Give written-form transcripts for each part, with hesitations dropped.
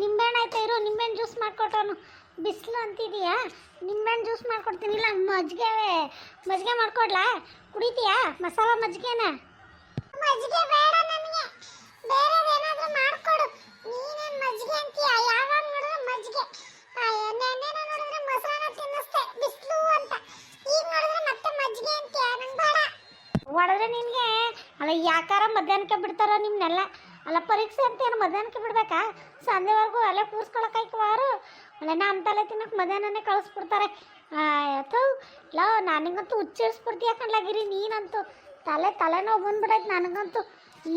ನಿಂಬೆಹಣ್ಣು ಆಯ್ತಾ ಇರು, ನಿಂಬೆಹಣ್ಣು ಜ್ಯೂಸ್ ಮಾಡ್ಕೊಟ್ಟವನು. ಬಿಸಿಲು ಅಂತಿದೀಯಾ, ನಿಂಬೆಹಣ್ಣು ಜ್ಯೂಸ್ ಮಾಡ್ಕೊಡ್ತೀನಿ. ಇಲ್ಲ ಮಜ್ಜಿಗೆ ಮಾಡ್ಕೊಡ್ಲಾ? ಕುಡಿತೀಯಾ ಮಸಾಲ ಮಜ್ಜಿಗೆನ? ಮಜ್ಜಿಗೆ ಬೇಡ ನನಗೆ, ಬೇರೆದೇನಾದ್ರೂ ಮಾಡ್ಕೊಡು. ನೀನೇನ್ ಮಜ್ಜಿಗೆ ಅಂತೀಯ? ಯಾವಾಗ ನೋಡಿದ್ರೆ ಮಜ್ಜಿಗೆ. ನೆನ್ನೆನ ನೋಡಿದ್ರೆ ಮೊಸರನ್ನ ತಿನ್ನಿಸ್ತೆ ಬಿಸಿಲು ಅಂತ, ಈಗ ನೋಡಿದ್ರೆ ಮತ್ತೆ ಮಜ್ಜಿಗೆ ಅಂತೀಯ. ನಂಗೆ ಬೇಡ. ಹೊಡೆದ್ರೆ ನಿನಗೆ ಅಲ್ಲ, ಯಾಕಾರ ಮಧ್ಯಾಹ್ನಕ್ಕೆ ಬಿಡ್ತಾರ ನಿಮ್ಮನ್ನೆಲ್ಲ? ಅಲ್ಲ ಪರೀಕ್ಷೆ ಅಂತ ಏನು ಮಧ್ಯಾಹ್ನಕ್ಕೆ ಬಿಡ್ಬೇಕಾ? ಸಂಜೆವರೆಗೂ ಅಲ್ಲೇ ಕೂರಿಸ್ಕೊಳಕಾಯ್ಕವಾರು. ಅಲ್ಲ ನಮ್ಮ ತಲೆ ತಿನ್ನಕ್ಕೆ ಮಧ್ಯಾಹ್ನನೇ ಕಳಿಸ್ಬಿಡ್ತಾರೆ. ಆಯ್ತು ಇಲ್ಲ, ನನಗಂತೂ ಹುಚ್ಚಿಡಿಸ್ಬಿಡ್ತೀಯ ಕಣ್ಲಾಗಿರಿ ನೀನಂತೂ. ತಲೆನೋವು ಬಂದ್ಬಿಡೈತೆ ನನಗಂತೂ.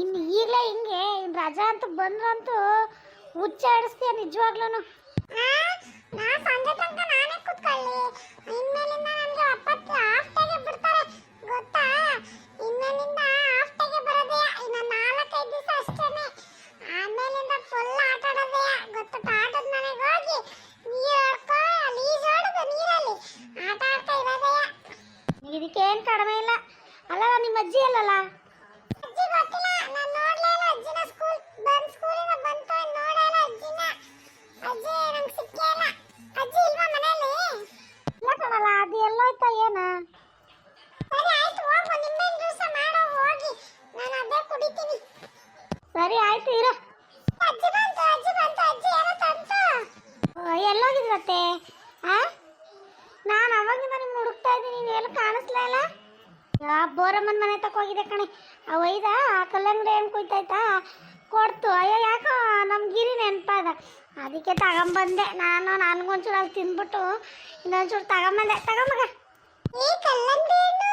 ಇನ್ನು ಈಗಲೇ ಹಿಂಗೆ ಇನ್ನು ರಜಾ ಅಂತ ಬಂದ್ರಂತೂ ಹುಚ್ಚ ಹಿಡಿಸ್ತೀಯ ನಿಜವಾಗ್ಲೂ. ನಾ ಸಂಜೆ ತನಕ ನಾನೇ ಕೂತ್ಕೊಳ್ಳಿ. ಇನ್ಮೇಲಿಂದ ನನಗೆ ಅಪ್ಪತ್ತು ಆಫ್ಟಾಗೆ ಬಿಡ್ತಾರೆ ಗೊತ್ತಾ? ಇನ್ಮೇಲಿಂದ ಆಫ್ಟಾಗೆ ಬರೋದೇ ಇನ್ನು 4-5 ದಿವಸ ಅಷ್ಟೇನೆ. ಆಮೇಲಿಂದ ಫುಲ್ ಆಟ ಆಡೋದೇ ಗೊತ್ತು. ಆಟದ ಮನೆಗೆ ಹೋಗಿ ನೀರು ಆಡ್ಕೊ, ಅಲ್ಲಿ ಈಜಾಡೋದು ನೀರಲ್ಲಿ ಆಟ ಆಡ್ತಾ ಇರೋದೇ. ಇದಕ್ಕೇನು ಕಡಿಮೆ ಇಲ್ಲ. ಅಲ್ಲ ನಿಮ್ಮ ಅಜ್ಜಿ ಅಲ್ಲಲ್ಲ? ಅಜ್ಜಿ ಗೊತ್ತಿಲ್ಲ, ನಾನು ನೋಡ್ಲೇ ಇಲ್ಲ ಅಜ್ಜಿನ. ಸ್ಕೂಲಿಂದ ಬಂತು ನೋಡೇ ಇಲ್ಲ ಅಜ್ಜಿನ. ಅಜ್ಜಿ ನಂಗೆ ಸಿಕ್ಕೇ ಇಲ್ಲ. ಅಜ್ಜಿ ಇಲ್ವಾ ಮನೇಲಿ? ಇಲ್ಲ ಕಣಲ್ಲ, ಅದು ಎಲ್ಲೋಯ್ತಾ ಏನ? ಸರಿ ಆಯ್ತು, ಹೋಗು ನಿಂಬೆಹಣ್ಣು ಜ್ಯೂಸ್ ಮಾಡೋ ಹೋಗಿ, ನಾನು ಅದೇ ಕುಡಿತೀನಿ. ಸರಿ ಆಯ್ತು ಇರು. ಅಜ್ಜಿ ಬಂತು ಅಜ್ಜಿ ಏನೋ ತಂತು. ಎಲ್ಲೋಗಿದ್ರತ್ತೆ? ನಾನು ಅವಾಗಿಂದ ನಿಮ್ಮ ಹುಡುಕ್ತಾ ಇದ್ದೀನಿ, ನೀನು ಎಲ್ಲೂ ಕಾಣಿಸ್ಲೇ ಇಲ್ಲ. ಬೋರಮ್ಮನ ಮನೆ ತಕೋಗಿದೆ ಕಣೆ. ಒಯ್ದ ಕಲ್ಲಂಗಡಿ ಹಣ್ಣು ಕುಯ್ತಾಯ್ತಾ ಕೊಡ್ತು. ಅಯ್ಯೋ ಯಾಕೋ ನಮ್ಮ ಗಿರಿ ನೆನಪಾದ, ಅದಕ್ಕೆ ತಗೊಂಬಂದೆ. ನನಗೊಂಚೂರು ಅಲ್ಲಿ ತಿಂದ್ಬಿಟ್ಟು ಇನ್ನೊಂಚೂರು ತಗೊಂಬಗ. ಈ ಕಲ್ಲಂಗಡಿ ಹಣ್ಣು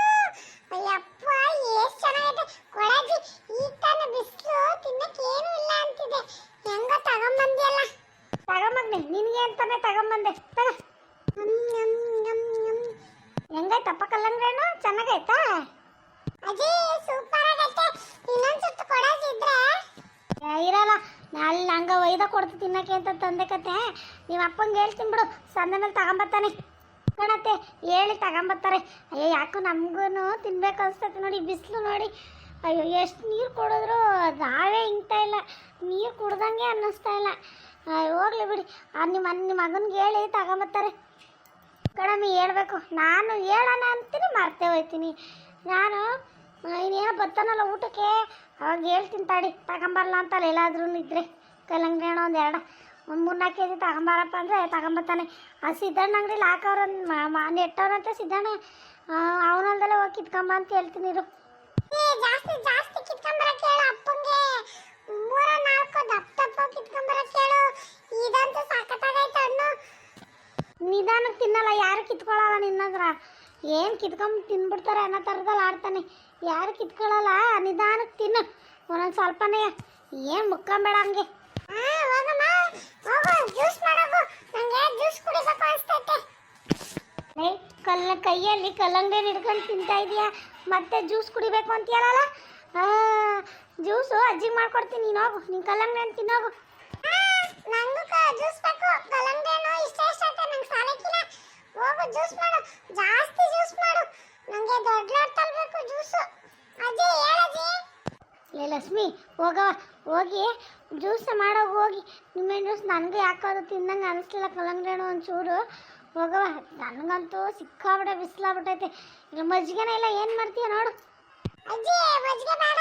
ಅಯ್ಯಪ್ಪ ಎಷ್ಟು ಚೆನ್ನಾಗಿದೆ. ಕೊಡಜ್ಜಿ, ಈಗ ತಾನೇ ಬಿಸಿಲು ತಿನ್ನಕ್ಕೆ ಏನೂ ಇಲ್ಲ ಅಂತಿದೆ, ಹೆಂಗೋ ತಗೊಂಬಂದಿಯಲ್ಲ. ತಗೊಂಬಗ್ನಿ, ನಿನಗೆ ಅಂತಾನೆ ತಗೊಂಬಂದೆ. ಹೆಂಗಾಯ್ತಪ್ಪ ಕಲ್ಲಂಗಡಿ ಹಣ್ಣು? ಚೆನ್ನಾಗೈತಾ? ಅಜ್ಜಿ ಸೂಪರ್ ಆಗೈತೆ. ಇನ್ನೊಂದು ಸುತ್ತು ಕೊಡಜ್ಜಿ ಇದ್ರೆ. ಇರಲ್ಲ, ಅಲ್ಲಿ ನಂಗೆ ಒಯ್ದ ಕೊಡ್ತು ತಿನ್ನಕ್ಕೆ ಅಂತ ತಂದೆ ಕತೆ. ನಿಮ್ಮ ಅಪ್ಪಂಗೆ ಹೇಳ್ತೀನಿ ಬಿಡು, ಸಂದೆ ಮೇಲೆ ತಗೊಂಬತ್ತಾನೆ ಕಣತ್ತೆ. ಹೇಳಿ ತಗೊಂಬತ್ತಾರೆ. ಅಯ್ಯೋ ಯಾಕೋ ನಮಗೂ ತಿನ್ಬೇಕು ಅನ್ಸ್ತೈತೆ ನೋಡಿ, ಬಿಸಿಲು ನೋಡಿ. ಅಯ್ಯೋ ಎಷ್ಟು ನೀರು ಕುಡಿದ್ರು ನಾವೇ ಇಂಗ್ತಾ ಇಲ್ಲ, ನೀರು ಕುಡ್ದಂಗೆ ಅನ್ನಿಸ್ತಾ ಇಲ್ಲ. ಹೋಗ್ಲಿ ಬಿಡಿ, ನಿಮ್ಮ ಮಗನಿಗೆ ಹೇಳಿ ತಗೊಂಬತ್ತಾರೆ ಕಣಮ್ಮಿ. ಹೇಳ್ಬೇಕು, ನಾನು ಹೇಳೋಣ ಅಂತೀನಿ ಮರ್ತೇ ಹೋಯ್ತೀನಿ. ನಾನು ಇನ್ನೇನೋ ಬರ್ತಾನಲ್ಲ ಊಟಕ್ಕೆ, ಅವಾಗ ಹೇಳ್ತೀನಿ ತಡಿ ತಗೊಂಬರಲ್ಲ ಅಂತಲ್ಲ. ಎಲ್ಲಾದ್ರೂ ಇದ್ದರೆ ಕಲ್ಲಂಗಡಿ ಹಣ್ಣು ಒಂದು 3-4 kg ತಗೊಂಬಾರಪ್ಪ ಅಂದರೆ ತಗೊಂಬತ್ತಾನೆ. ಆ ಸಿದ್ದಣ್ಣ ಅಂಗಡಿಲಿ ಹಾಕೋರನ್ನ ನೆಟ್ಟವನಂತೆ ಸಿದ್ದಣ್ಣ, ಅವನಲ್ದಲ್ಲೇ ಹೋಗಿ ಕಿತ್ಕೊಂಬ ಅಂತ ಹೇಳ್ತೀನಿ. ಇರು, ಜಾಸ್ತಿ ಕಿತ್ಕೊಂಬರಕ್ಕೆ ಹೇಳು ಅಪ್ಪಂಗೆ. 3-4 ದಪ್ಪ ಕಿತ್ಕೊಂಬರಕ್ಕೆ ಹೇಳು. ಇದಂತೂ ಸಖತ್ತಾಗೈತೆ ಹಣ್ಣು. ನಿಧಾನಕ್ಕೆ ತಿನ್ನಲ್ಲ, ಯಾರು ಕಿತ್ಕೊಳ್ಳಲ್ಲ ನಿನ್ನದ್ರ. ಏನು ಕಿತ್ಕೊಂಬ ತಿನ್ಬಿಡ್ತಾರೆ ಅನ್ನೋ ಥರದಲ್ಲಿ ಆಡ್ತಾನೆ. ಯಾರು ಕಿತ್ಕೊಳ್ಳಲ್ಲ, ನಿಧಾನಕ್ಕೆ ತಿನ್ನು ಒಂದೊಂದು ಸ್ವಲ್ಪನೇ. ಏನು ಮುಕ್ಕೊಂಬೇಡ ಹಂಗೆ. ಹೋಗಮ್ಮ ಹೋಗು, ಜ್ಯೂಸ್ ಮಾಡೋಗು, ನನಗೆ ಜ್ಯೂಸ್ ಕುಡಿಬೇಕು ಅನಿಸ್ತೈತೆ. ಕೈಯಲ್ಲಿ ಕಲ್ಲಂಗಡಿ ಹಿಡ್ಕೊಂಡು ತಿಂತಾ ಇದೆಯಾ, ಮತ್ತೆ ಜ್ಯೂಸ್ ಕುಡಿಬೇಕು ಅಂತೀಯಲ್ಲ? ಜ್ಯೂಸು ಅಜ್ಜಿಗೆ ಮಾಡ್ಕೊಡ್ತೀನಿ, ನೀನು ಹೋಗು, ನೀನು ಕಲ್ಲಂಗಡಿ ಹಣ್ಣು ತಿನ್ನೋಗು. ನಂಗೂ ಜ್ಯೂಸ್ ಬೇಕು. ಕಲ್ಲಂಗಡಿ ಹಣ್ಣು ಇಷ್ಟ ಐತೆ ನಂಗೆ ಸಾಲಕ್ಕಿಲ್ಲ. ಹೋಗು ಜ್ಯೂಸ್ ಮಾಡು, ಜಾಸ್ತಿ ಜ್ಯೂಸ್ ಮಾಡು, ನನಗೆ ದೊಡ್ಡ ಲೋಟದಲ್ಲಿ ಬೇಕು ಜ್ಯೂಸು. ಅಜ್ಜಿ ಹೇಳಜ್ಜಿ. ಲಕ್ಷ್ಮಿ ಹೋಗವ, ಹೋಗಿ ಜ್ಯೂಸ್ ಮಾಡೋಗಿ ಹೋಗಿ. ನಿಮ್ಮೇನು ಜ್ಯೂಸ್ ನನಗೆ ಯಾಕೋದು ತಿನ್ನಂಗೆ ಅನಿಸ್ಲಿಲ್ಲ ಕಲ್ಲಂಗಡಿ ಹಣ್ಣು ಒಂಚೂರು. ಹೋಗವ, ನನಗಂತೂ ಸಿಕ್ಕಾಬಿಟ್ಟೆ ಬಿಸಿಲಾಗ್ಬಿಟ್ಟೈತೆ. ಈಗ ಮಜ್ಜಿಗೆನ ಇಲ್ಲ, ಏನು ಮಾಡ್ತೀಯ ನೋಡು. ಅಜ್ಜಿ ಮಜ್ಜಿಗೆ ಬೇಡ,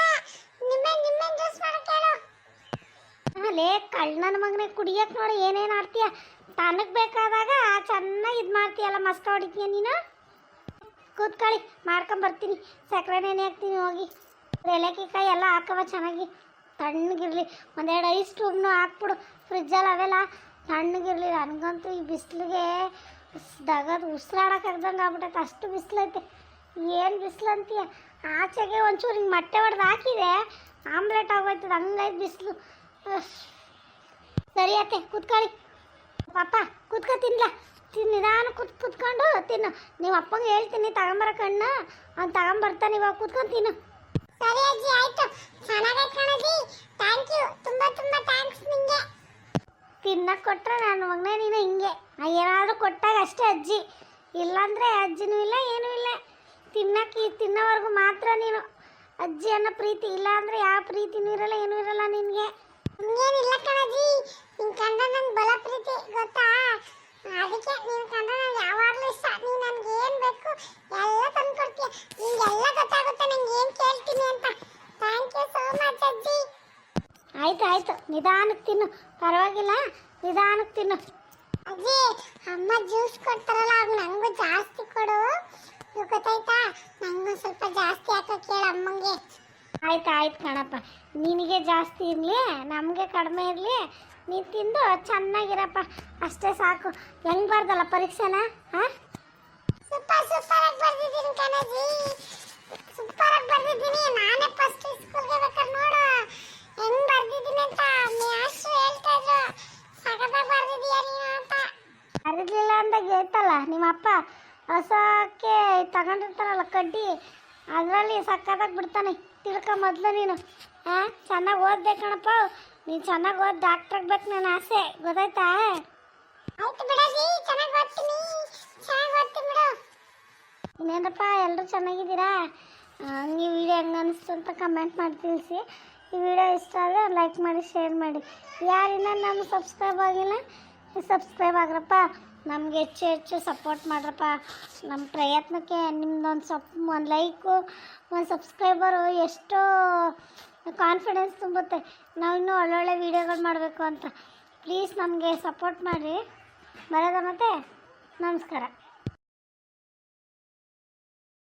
ನಿಮ್ಮೆಣ್ಣು ಜ್ಯೂಸ್ ಮಾಡಕ್ಕೆ ಹೇಳು. ಅಲ್ಲೇ ಕಳ್ಳನ ಮಗನೇ ಕುಡಿಯಕ್ಕೆ ನೋಡಿ ಏನೇನು ಆಡ್ತೀಯ. ತನಗೆ ಬೇಕಾದಾಗ ಚೆನ್ನಾಗಿ ಇದು ಮಾಡ್ತೀಯಲ್ಲ, ಮಸ್ಕ ಹೊಡಿತೀಯ ನೀನು. ಕೂತ್ಕೊಳ್ಳಿ, ಮಾಡ್ಕೊಂಬರ್ತೀನಿ. ಸಕ್ಕರೆ ನೆನೆ ಹಾಕ್ತೀನಿ ಹೋಗಿ. ಏಲಕ್ಕಿಕಾಯಿ ಎಲ್ಲ ಹಾಕವ ಚೆನ್ನಾಗಿ ತಣ್ಣಗಿರಲಿ. 1-2 ಐಸ್ ಕ್ಯೂಬ್ನು ಹಾಕ್ಬಿಡು ಫ್ರಿಜ್ಜಲ್ಲಿ, ಅವೆಲ್ಲ ತಣ್ಣಗಿರಲಿ. ನನಗಂತೂ ಈ ಬಿಸಿಲಿಗೆ ದಗದು ಉಸಿರಾಡೋಕ್ಕಾಗ್ದಂಗೆ ಆಗ್ಬಿಟ್ಟೈತೆ, ಅಷ್ಟು ಬಿಸಿಲೈತೆ. ಏನು ಬಿಸಿಲು ಅಂತೀಯ. ಆಚೆಗೆ ಒಂಚೂರು ಹಿಂಗೆ ಮೊಟ್ಟೆ ಹೊಡೆದು ಹಾಕಿದೆ, ಆಮ್ಲೆಟ್ ಆಗೋಯ್ತದೆ, ಹಂಗೈತೆ ಬಿಸಿಲು. ಸರಿ ಅತ್ತೆ ಕೂತ್ಕೊಳ್ಳಿ. ಪಾಪ ಕೂತ್ಕೊ ತಿನ್ಲ, ನಿಧಾನ ಕೂತ್ಕೊಂಡು ತಿನ್ನು. ನೀವು ಅಪ್ಪಂಗೆ ಹೇಳ್ತೀನಿ ತಗೊಂಬರೋ ಕಣ್ಣು, ಅವ್ನು ತಗೊಂಬರ್ತಾನೆ. ಇವಾಗ ಕೂತ್ಕೊಂಡು ತಿನ್ನು. ಸರಿ ಅಜ್ಜಿ ಆಯ್ತು, ಚೆನ್ನಾಗೈತೆ ಕಣಜ್ಜಿ. ಥ್ಯಾಂಕ್ ಯು, ತುಂಬ ಥ್ಯಾಂಕ್ಸ್ ನಿಂಗೆ. ತಿನ್ನಕ್ಕೆ ಕೊಟ್ಟರೆ ನನ್ನ ಮಗನೇ ನೀನು ಹಿಂಗೆ. ಏನಾದರೂ ಕೊಟ್ಟಾಗ ಅಷ್ಟೇ ಅಜ್ಜಿ, ಇಲ್ಲಾಂದರೆ ಅಜ್ಜಿನೂ ಇಲ್ಲ ಏನೂ ಇಲ್ಲ. ತಿನ್ನೋವರೆಗೂ ಮಾತ್ರ ನೀನು ಅಜ್ಜಿ ಅನ್ನೋ ಪ್ರೀತಿ. ಇಲ್ಲ ಅಂದರೆ ಯಾವ ಪ್ರೀತಿನೂ ಇರಲ್ಲ, ಏನೂ ಇರಲ್ಲ ನಿನಗೆ. ಹಂಗೇನಿಲ್ಲ ಕಣಜ್ಜಿ, ನಿನ್ನ ಕಂಡ ನಿಧಾನಕ್ಕೆ ತಿನ್ನು, ಪರವಾಗಿಲ್ಲ, ನಿಧಾನಕ್ಕೆ ತಿನ್ನು. ಅಜ್ಜಿ ಅಮ್ಮ ಜ್ಯೂಸ್ ಕೊಡ್ತಾರಲ್ಲ ಆಗ ನಂಗೂ ಜಾಸ್ತಿ ಕೊಡು, ಗೊತ್ತಾಯ್ತಾ? ನಂಗೂ ಸ್ವಲ್ಪ ಜಾಸ್ತಿ ಹಾಕಕ್ಕೆ ಹೇಳು ಅಮ್ಮಂಗೆ. ಆಯ್ತು ಕಣಪ್ಪ, ನಿನಗೆ ಜಾಸ್ತಿ ಇರಲಿ, ನಮಗೆ ಕಡಿಮೆ ಇರಲಿ, ನೀನು ತಿಂದು ಚೆನ್ನಾಗಿರಪ್ಪ, ಅಷ್ಟೇ ಸಾಕು. ಹೆಂಗೆ ಬರ್ದಲ್ಲ ಪರೀಕ್ಷೆನ? ಹಾಂ, ಸೂಪರ್ ಆಗಿ ಬರ್ದಿದ್ದೀನಿ ಕಣಜ್ಜಿ, ಸೂಪರ್ ಆಗಿ ಬರ್ದಿದ್ದೀನಿ. ನಾನೇ ಫಸ್ಟ್ ಸ್ಕೂಲ್ಗೆ ಬೇಕಾದ್ರೆ ನೋಡು ಹೆಂಗ್ ಬರ್ದಿದ್ದೀನಿ ಅಂತ ಮಾಸ್ಟ್ರು ಹೇಳ್ತಾ ಇದ್ರು, ಸಖತ್ತಾಗಿ ಬರ್ದಿದೀಯ ನೀನು ಅಂತ. ಬರಲಿಲ್ಲ ಅಂದಾಗ ಹೇಳ್ತಲ್ಲ ನಿಮ್ಮಪ್ಪ, ಹೊಸಕ್ಕೆ ತಗೊಂಡಿರ್ತಾನಲ್ಲ ಕಡ್ಡಿ, ಅದರಲ್ಲಿ ಸಕ್ಕತ್ತಾಗಿ ಬಿಡ್ತಾನೆ. ತಿಳ್ಕೊ ಮೊದಲು ನೀನು. ಹಾಂ, ಚೆನ್ನಾಗಿ ಓದ್ಬೇಕಣಪ್ಪ, ನೀನು ಚೆನ್ನಾಗಿ ಓದಿ ಡಾಕ್ಟ್ರ್ ಆಗ್ಬೇಕು ನನ್ನ ಆಸೆ, ಗೊತ್ತಾಯ್ತಾ? ಆಯ್ತು ಬಿಡಜ್ಜಿ, ಚೆನ್ನಾಗಿ ಓದ್ತೀನಿ ಬಿಡು. ಇನ್ನೇನಪ್ಪ, ಎಲ್ಲರೂ ಚೆನ್ನಾಗಿದ್ದೀರಾ? ಈ ವಿಡಿಯೋ ಹೆಂಗೆ ಅನಿಸ್ತು ಅಂತ ಕಮೆಂಟ್ ಮಾಡಿ ತಿಳಿಸಿ. ಈ ವಿಡಿಯೋ ಇಷ್ಟ ಆದರೆ ಲೈಕ್ ಮಾಡಿ, ಶೇರ್ ಮಾಡಿ. ಯಾರಿನ ನಮ್ಗೆ ಸಬ್ಸ್ಕ್ರೈಬ್ ಆಗಿಲ್ಲ, ಸಬ್ಸ್ಕ್ರೈಬ್ ಆಗ್ರಪ್ಪ, ನಮಗೆ ಹೆಚ್ಚು ಸಪೋರ್ಟ್ ಮಾಡ್ರಪ್ಪ. ನಮ್ಮ ಪ್ರಯತ್ನಕ್ಕೆ ಒಂದು ಲೈಕು, ಒಂದು ಸಬ್ಸ್ಕ್ರೈಬರು ಎಷ್ಟೋ ಕಾನ್ಫಿಡೆನ್ಸ್ ತುಂಬುತ್ತೆ, ನಾವು ಇನ್ನೂ ಒಳ್ಳೊಳ್ಳೆ ವೀಡಿಯೋಗಳು ಮಾಡಬೇಕು ಅಂತ. ಪ್ಲೀಸ್ ನಮಗೆ ಸಪೋರ್ಟ್ ಮಾಡಿರಿ. ಬರೋದ ಮತ್ತೆ, ನಮಸ್ಕಾರ.